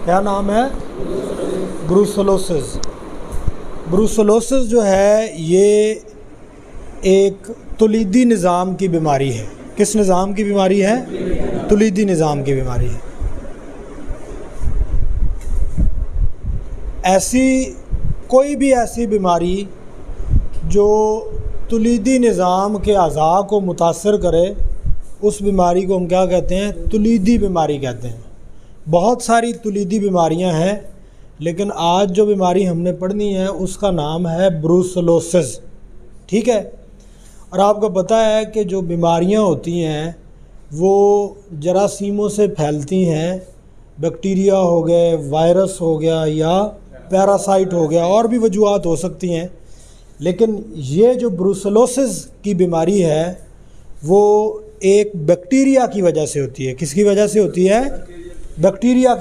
کیا نام ہے؟ بروسلوسز۔ بروسلوسز جو ہے یہ ایک تولیدی نظام کی بیماری ہے۔ کس نظام کی بیماری ہے؟ تولیدی نظام کی بیماری ہے۔ ایسی کوئی بھی ایسی بیماری جو تولیدی نظام کے اعضاء کو متاثر کرے، اس بیماری کو ہم کیا کہتے ہیں؟ تولیدی بیماری کہتے ہیں۔ بہت ساری تولیدی بیماریاں ہیں، لیکن آج جو بیماری ہم نے پڑھنی ہے اس کا نام ہے بروسلوسز، ٹھیک ہے؟ اور آپ کو پتہ ہے کہ جو بیماریاں ہوتی ہیں وہ جراثیموں سے پھیلتی ہیں، بیکٹیریا ہو گئے، وائرس ہو گیا یا پیراسائٹ ہو گیا، اور بھی وجوہات ہو سکتی ہیں، لیکن یہ جو بروسلوسز کی بیماری ہے وہ ایک بیکٹیریا کی وجہ سے ہوتی ہے۔ کس کی وجہ سے ہوتی ہے؟ بیکٹیریا کی